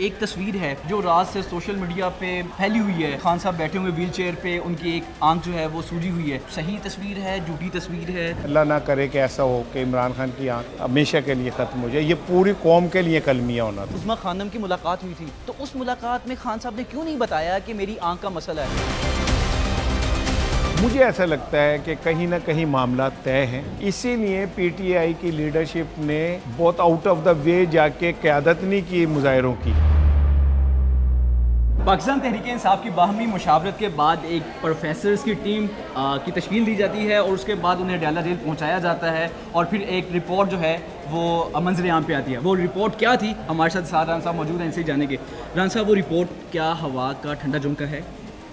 एक तस्वीर है जो रात से सोशल मीडिया पे फैली हुई है। खान साहब बैठे हुए व्हील चेयर पे, उनकी एक आंख जो है वो सूजी हुई है। सही तस्वीर है, झूठी तस्वीर है? अल्लाह ना करे कि ऐसा हो कि इमरान खान की आंख हमेशा के लिए ख़त्म हो जाए। ये पूरी कौम के लिए कलमिया होना था। उस्मा खानम की मुलाकात हुई थी, तो उस मुलाकात में खान साहब ने क्यों नहीं बताया कि मेरी आंख का मसला है? मुझे ऐसा लगता है कि कहीं ना कहीं मामला तय हैं, इसीलिए पीटीआई की लीडरशिप ने बहुत आउट ऑफ द वे जाके क़यादत नहीं की मुजाहिरों की। पाकिस्तान तहरीक-ए-इंसाफ की बाहमी मुशावरत के बाद एक प्रोफेसर्स की टीम की तश्कील दी जाती है और उसके बाद उन्हें डाला जेल पहुंचाया जाता है और फिर एक रिपोर्ट जो है वो मंजर-ए-आम पे आती है। वो रिपोर्ट क्या थी? हमारे साथ राना साहब मौजूद हैं, इनसे जानेंगे। राना साहब, वो रिपोर्ट क्या हवा का ठंडा झुमका है?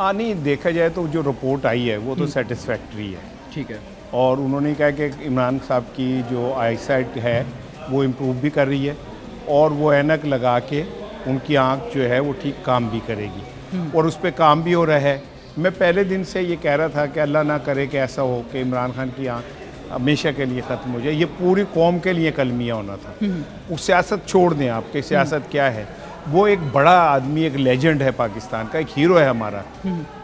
नहीं, देखा जाए तो जो रिपोर्ट आई है वो तो सेटिस्फैक्ट्री है। ठीक है। और उन्होंने कहा कि इमरान साहब की जो आईसाइट है वो इम्प्रूव भी कर रही है और वो ऐनक लगा के उनकी आंख जो है वो ठीक काम भी करेगी और उस पर काम भी हो रहा है। मैं पहले दिन से ये कह रहा था कि अल्लाह ना करे कि ऐसा हो कि इमरान खान की आंख हमेशा के लिए ख़त्म हो जाए। ये पूरी कौम के लिए कलमिया होना था। वो सियासत छोड़ दें, आपके सियासत क्या है, वो एक बड़ा आदमी, एक लेजेंड है पाकिस्तान का, एक हीरो है हमारा।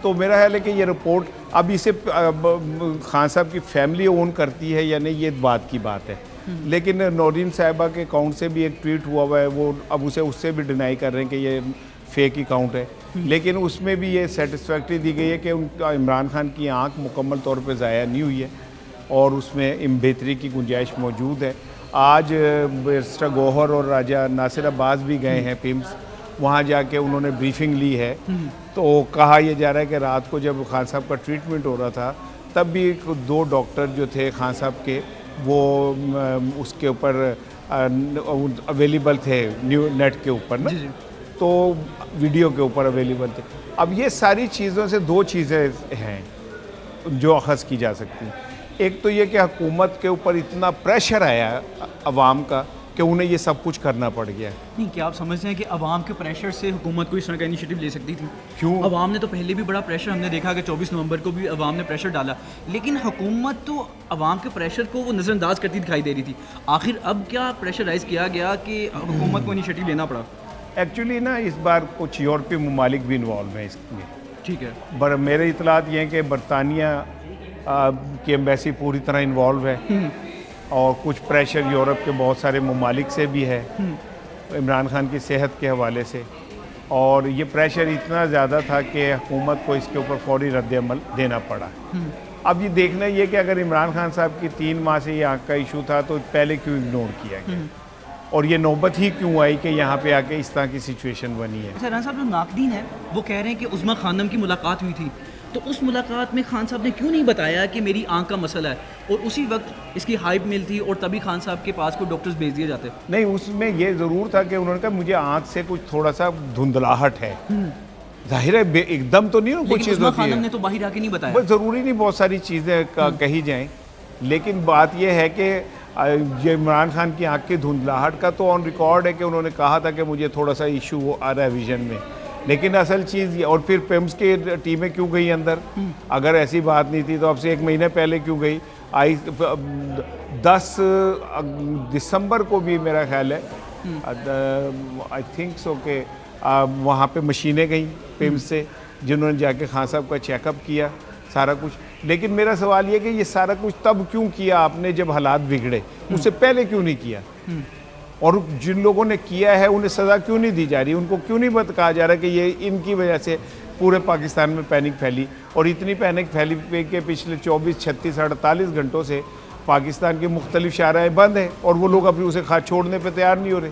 तो मेरा ख्याल है कि ये रिपोर्ट अब इसे खान साहब की फैमिली ओन करती है या नहीं, ये बात की बात है। लेकिन नौरीन साहिबा के अकाउंट से भी एक ट्वीट हुआ है, वो अब उससे भी डिनाई कर रहे हैं कि ये फेक अकाउंट है। लेकिन उसमें भी ये सेटिस्फैक्ट्री दी गई है कि उनका इमरान खान की आंख मुकम्मल तौर पे ज़ाया नहीं हुई है और उसमें बेहतरी की गुंजाइश मौजूद है। आज बैरिस्टर गौहर और राजा नासिर अब्बास भी गए हैं पिम्स, वहाँ जाके उन्होंने ब्रीफिंग ली है। तो कहा यह जा रहा है कि रात को जब खान साहब का ट्रीटमेंट हो रहा था तब भी 2 डॉक्टर जो थे खान साहब के, वो उसके ऊपर अवेलेबल थे, न्यू नेट के ऊपर ना, तो वीडियो के ऊपर अवेलेबल थे। अब ये सारी चीज़ों से 2 चीज़ें हैं जो अखज़ की जा सकती हैं। एक तो ये कि हुकूमत के ऊपर इतना प्रेशर आया अवाम का कि उन्हें ये सब कुछ करना पड़ गया। नहीं, क्या आप समझते हैं कि अवाम के प्रेशर से हुकूमत को इस तरह का इनिशिएटिव ले सकती थी? क्यों? अवाम ने तो पहले भी बड़ा प्रेशर, हमने देखा कि 24 नवंबर को भी अवाम ने प्रेशर डाला, लेकिन हुकूमत तो अवाम के प्रेशर को वो नज़रअंदाज करती दिखाई दे रही थी। आखिर अब क्या प्रेशराइज़ किया गया कि हुकूमत को इनिशिएटिव लेना पड़ा? एक्चुअली ना इस बार कुछ यूरोपीय ममालिक भी इन्वॉल्व हैं इसमें। ठीक है। मेरे इतलात ये हैं कि बरतानिया की एम्बेसी पूरी तरह इन्वॉल्व है और कुछ प्रेशर यूरोप के बहुत सारे ममालिक से भी है इमरान खान की सेहत के हवाले से। और ये प्रेशर इतना ज़्यादा था कि हुकूमत को इसके ऊपर फौरी रद्द-ए-अमल देना पड़ा। अब ये देखना ये कि अगर इमरान खान साहब की 3 माह से ये आँख का इशू था तो पहले क्यों इग्नोर किया गया और ये नौबत ही क्यों आई कि यहाँ पे आके इस तरह की सिचुएशन बनी है। अच्छा राना साहब, जो नाकदीन है वो कह रहे हैं कि उस्मा खानम की मुलाकात हुई थी, तो उस मुलाकात में खान साहब ने क्यों नहीं बताया कि मेरी आंख का मसला है, और उसी वक्त इसकी हाइप मिलती और तभी खान साहब के पास को डॉक्टर्स भेज दिए जाते? नहीं, उसमें ये ज़रूर था कि उन्होंने कहा मुझे आँख से कुछ थोड़ा सा धुंधलाहट है। जाहिर है एकदम तो नहीं कुछ चीज़ होती है। खानम ने तो बाहर आके नहीं बताया। बस ज़रूरी नहीं बहुत सारी चीज़ें कही जाएँ, लेकिन बात यह है कि ये इमरान खान की आँख की धुंधलाहट का तो ऑन रिकॉर्ड है कि उन्होंने कहा था कि मुझे थोड़ा सा इशू आ रहा है विजन में। लेकिन असल चीज़ ये, और फिर पिम्स की टीमें क्यों गई अंदर? अगर ऐसी बात नहीं थी तो अब से 1 महीने पहले क्यों गई? 10 दिसंबर को भी मेरा ख्याल है, आई थिंक सो के वहाँ पे मशीनें गई पिम्स से, जिन्होंने जाके खान साहब का चेकअप किया सारा कुछ। लेकिन मेरा सवाल ये कि ये सारा कुछ तब क्यों किया आपने जब हालात बिगड़े, उससे पहले क्यों नहीं किया? और जिन लोगों ने किया है उन्हें सज़ा क्यों नहीं दी जा रही? उनको क्यों नहीं कहा जा रहा कि ये इनकी वजह से पूरे पाकिस्तान में पैनिक फैली? और इतनी पैनिक फैली कि पिछले 24, 36, 48 घंटों से पाकिस्तान की मुख्तलिफ शाहराएँ बंद हैं और वो लोग अभी उसे छोड़ने पर तैयार नहीं हो रहे।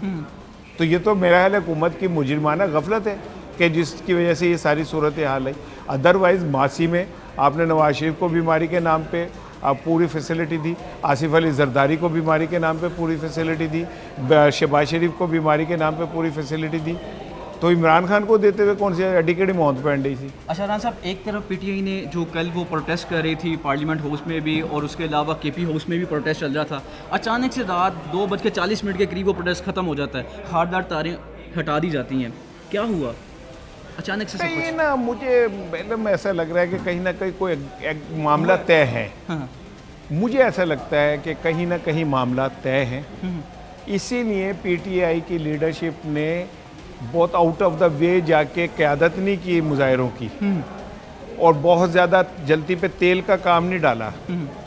तो ये तो मेरा ख्याल है हुकूमत की मुजरिमाना गफलत है कि जिसकी वजह से ये सारी सूरत हाल है। अदरवाइज़ मासी में आपने नवाज शरीफ को बीमारी के नाम पे पूरी फैसिलिटी दी, आसिफ अली जरदारी को बीमारी के नाम पे पूरी फैसिलिटी दी, शहबाज शरीफ को बीमारी के नाम पे पूरी फैसिलिटी दी, तो इमरान खान को देते हुए कौन सी एडिकेट मौत पहन रही थी? अच्छा राना साहब, एक तरफ पीटीआई ने जो कल वो प्रोटेस्ट कर रही थी पार्लियामेंट हाउस में भी और उसके अलावा केपी हाउस में भी प्रोटेस्ट चल रहा था, अचानक से रात 2:40 के करीब वो प्रोटेस्ट ख़त्म हो जाता है, खारदार तारें हटा दी जाती हैं। क्या हुआ अचानक से? नहीं ना, मुझे मैडम ऐसा लग रहा है कि कहीं ना कहीं कोई एक मामला तय है। हाँ। मुझे ऐसा लगता है कि कहीं ना कहीं मामला तय है, इसीलिए पीटीआई की लीडरशिप ने बहुत आउट ऑफ द वे जाके क़यादत नहीं की मुजाहिरों की, और बहुत ज़्यादा जल्दी पे तेल का काम नहीं डाला।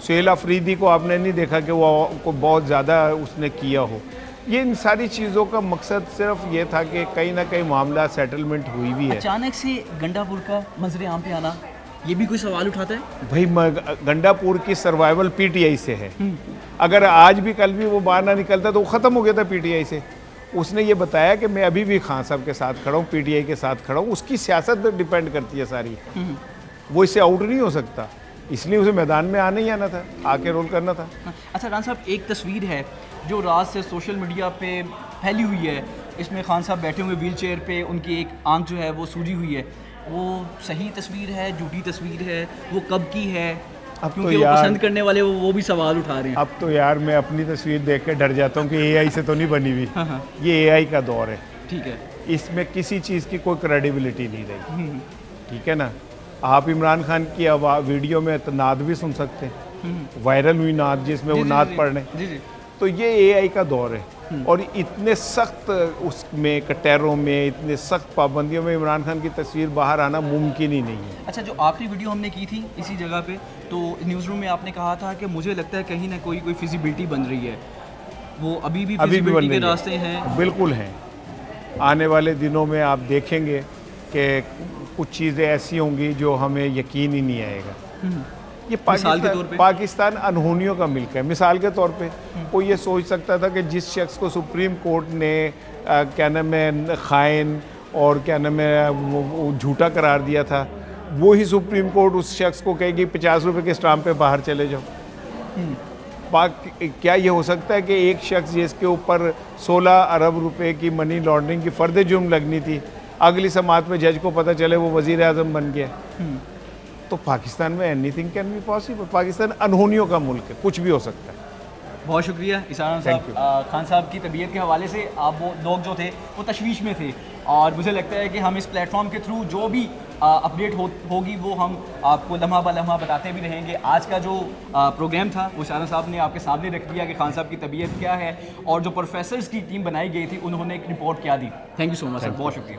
सुहेल अफरीदी को आपने नहीं देखा कि वो को बहुत ज़्यादा उसने किया हो। ये इन सारी चीज़ों का मकसद सिर्फ ये था कि कहीं ना कहीं मामला सेटलमेंट हुई भी है। अचानक से गंडापुर का मंजर आम पे आना, ये भी कोई सवाल उठाता है? भाई गंडापुर की सर्वाइवल पीटीआई से है। अगर आज भी कल भी वो बाहर ना निकलता तो वो ख़त्म हो गया था पीटीआई से। उसने ये बताया कि मैं अभी भी खान साहब के साथ खड़ा हूँ, पीटीआई के साथ खड़ा हूँ। उसकी सियासत पर डिपेंड करती है सारी, वो इससे आउट नहीं हो सकता, इसलिए उसे मैदान में आना ही आना था, आके रोल करना था। अच्छा राना साहब, एक तस्वीर है जो रात से सोशल मीडिया पे फैली हुई है, इसमें खान साहब बैठे हुए व्हील चेयर पे, उनकी एक आंख जो है वो सूजी हुई है। वो सही तस्वीर है, झूठी तस्वीर है, वो कब की है? अब तो क्योंकि वो यार पसंद करने वाले वो भी सवाल उठा रहे हैं। अब तो यार मैं अपनी तस्वीर देख के डर जाता हूँ कि एआई से तो नहीं बनी हुई। ये एआई का दौर है, ठीक है। इसमें किसी चीज़ की कोई क्रेडिबिलिटी नहीं रही, ठीक है ना। आप इमरान खान की वीडियो में तो नाद भी सुन सकते हैं, वायरल हुई नाद जिसमें वो नाद पढ़ रहे हैं। तो ये एआई का दौर है, और इतने सख्त उसमें कटहरों में, इतने सख्त पाबंदियों में इमरान खान की तस्वीर बाहर आना मुमकिन ही नहीं है। अच्छा, जो आखिरी वीडियो हमने की थी इसी जगह पे, तो न्यूज़ रूम में आपने कहा था कि मुझे लगता है कहीं ना कोई फिजिबिलिटी बन रही है, वो अभी भी फिजिबिलिटी के रास्ते हैं? बिल्कुल हैं। आने वाले दिनों में आप देखेंगे कि कुछ चीज़ें ऐसी होंगी जो हमें यकीन ही नहीं आएगा। ये पाकिस्तान अनहोनियों का मिल्क है। मिसाल के तौर पे कोई ये सोच सकता था कि जिस शख्स को सुप्रीम कोर्ट ने क्या नाम है खाइन और क्या नाम है वो झूठा करार दिया था, वो ही सुप्रीम कोर्ट उस शख्स को कहेगी 50 रुपये के स्टाम्प पे बाहर चले जाओ। क्या ये हो सकता है कि एक शख्स जिसके ऊपर 16 अरब रुपए की मनी लॉन्ड्रिंग की फ़र्द जुर्म लगनी थी, अगली समात में जज को पता चले वो वज़ीर आज़म बन गया? तो पाकिस्तान में anything can be possible. Pakistan अनहोनियों का मुल्क है, कुछ भी हो सकता है। बहुत शुक्रिया इसारान साहब। खान साहब की तबीयत के हवाले से आप वो लोग जो थे वो तशवीश में थे, और मुझे लगता है कि हम इस प्लेटफॉर्म के थ्रू जो भी अपडेट होगी वो हम आपको लम्हा ब लम्हा बताते भी रहेंगे। आज का जो प्रोग्राम था वो इसारान साहब ने आपके सामने रख दिया कि खान साहब की तबीयत क्या है, और जो प्रोफेसर्स की टीम बनाई गई थी उन्होंने एक रिपोर्ट क्या दी। Thank you so much sir, बहुत शुक्रिया।